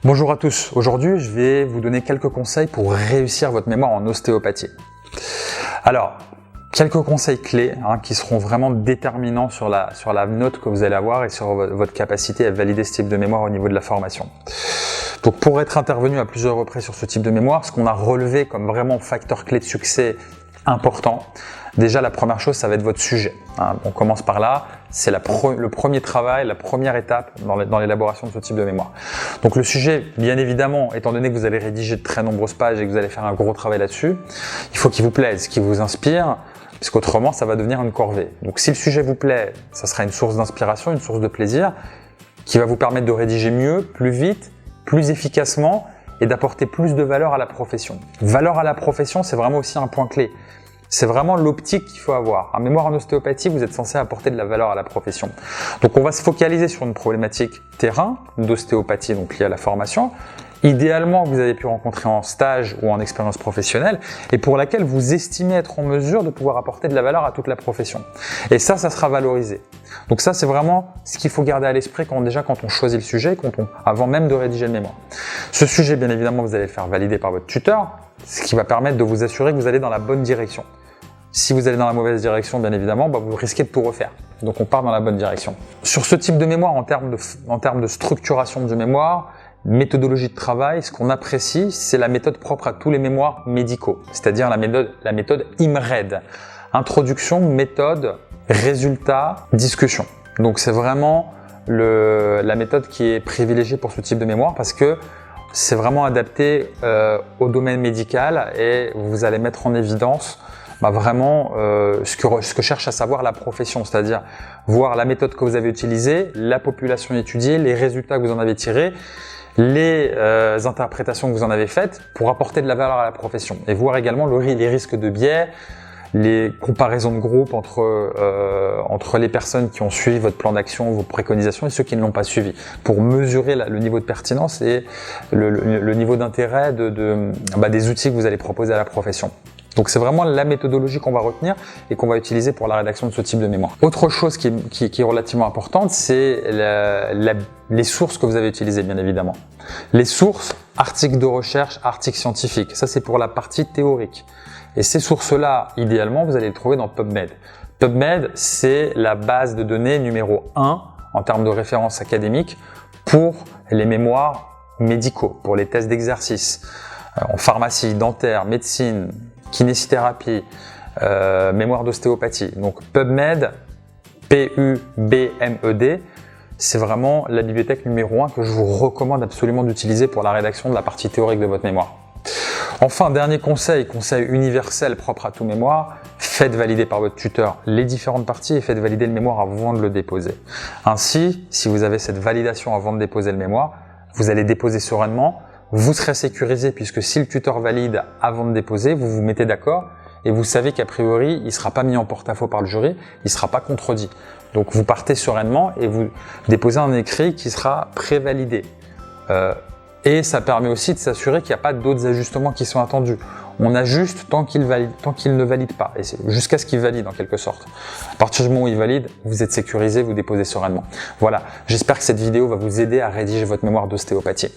Bonjour à tous, aujourd'hui je vais vous donner quelques conseils pour réussir votre mémoire en ostéopathie. Alors, quelques conseils clés qui seront vraiment déterminants sur la note que vous allez avoir et sur votre capacité à valider ce type de mémoire au niveau de la formation. Donc pour être intervenu à plusieurs reprises sur ce type de mémoire, ce qu'on a relevé comme vraiment facteur clé de succès important, déjà la première chose, ça va être votre sujet. On commence par là, c'est le premier travail, la première étape dans l'élaboration de ce type de mémoire. Donc le sujet, bien évidemment, étant donné que vous allez rédiger de très nombreuses pages et que vous allez faire un gros travail là-dessus, il faut qu'il vous plaise, qu'il vous inspire, puisqu'autrement ça va devenir une corvée. Donc si le sujet vous plaît, ça sera une source d'inspiration, une source de plaisir, qui va vous permettre de rédiger mieux, plus vite, plus efficacement et d'apporter plus de valeur à la profession. Valeur à la profession, c'est vraiment aussi un point clé. C'est vraiment l'optique qu'il faut avoir. En mémoire en ostéopathie, vous êtes censé apporter de la valeur à la profession. Donc on va se focaliser sur une problématique terrain d'ostéopathie, donc liée à la formation, idéalement que vous avez pu rencontrer en stage ou en expérience professionnelle et pour laquelle vous estimez être en mesure de pouvoir apporter de la valeur à toute la profession. Et ça sera valorisé. Donc ça, c'est vraiment ce qu'il faut garder à l'esprit quand on choisit le sujet, avant même de rédiger le mémoire. Ce sujet, bien évidemment, vous allez le faire valider par votre tuteur, ce qui va permettre de vous assurer que vous allez dans la bonne direction. Si vous allez dans la mauvaise direction, bien évidemment, vous risquez de tout refaire. Donc on part dans la bonne direction. Sur ce type de mémoire, en termes de structuration du mémoire, méthodologie de travail, ce qu'on apprécie, c'est la méthode propre à tous les mémoires médicaux, c'est-à-dire la méthode IMRED. Introduction, méthode, résultat, discussion. Donc c'est vraiment la méthode qui est privilégiée pour ce type de mémoire parce que c'est vraiment adapté au domaine médical et vous allez mettre en évidence vraiment ce que cherche à savoir la profession, c'est-à-dire voir la méthode que vous avez utilisée, la population étudiée, les résultats que vous en avez tirés, les interprétations que vous en avez faites pour apporter de la valeur à la profession et voir également les risques de biais, les comparaisons de groupe entre les personnes qui ont suivi votre plan d'action, vos préconisations et ceux qui ne l'ont pas suivi pour mesurer le niveau de pertinence et le niveau d'intérêt des outils que vous allez proposer à la profession. Donc c'est vraiment la méthodologie qu'on va retenir et qu'on va utiliser pour la rédaction de ce type de mémoire. Autre chose qui est relativement importante, c'est les sources que vous avez utilisées, bien évidemment. Les sources, articles de recherche, articles scientifiques, ça c'est pour la partie théorique. Et ces sources-là, idéalement, vous allez les trouver dans PubMed. PubMed, c'est la base de données numéro 1 en termes de référence académique pour les mémoires médicaux, pour les tests d'exercice, en pharmacie, dentaire, médecine, kinésithérapie, mémoire d'ostéopathie. Donc PubMed, P-U-B-M-E-D, c'est vraiment la bibliothèque numéro 1 que je vous recommande absolument d'utiliser pour la rédaction de la partie théorique de votre mémoire. Enfin, dernier conseil universel propre à tout mémoire, faites valider par votre tuteur les différentes parties et faites valider le mémoire avant de le déposer. Ainsi, si vous avez cette validation avant de déposer le mémoire, vous allez déposer sereinement, vous serez sécurisé puisque si le tuteur valide avant de déposer, vous vous mettez d'accord et vous savez qu'a priori, il ne sera pas mis en porte-à-faux par le jury, il ne sera pas contredit. Donc vous partez sereinement et vous déposez un écrit qui sera prévalidé. Et ça permet aussi de s'assurer qu'il n'y a pas d'autres ajustements qui sont attendus. On ajuste tant qu'il ne valide pas, et c'est jusqu'à ce qu'il valide en quelque sorte. À partir du moment où il valide, vous êtes sécurisé, vous déposez sereinement. Voilà, j'espère que cette vidéo va vous aider à rédiger votre mémoire d'ostéopathie.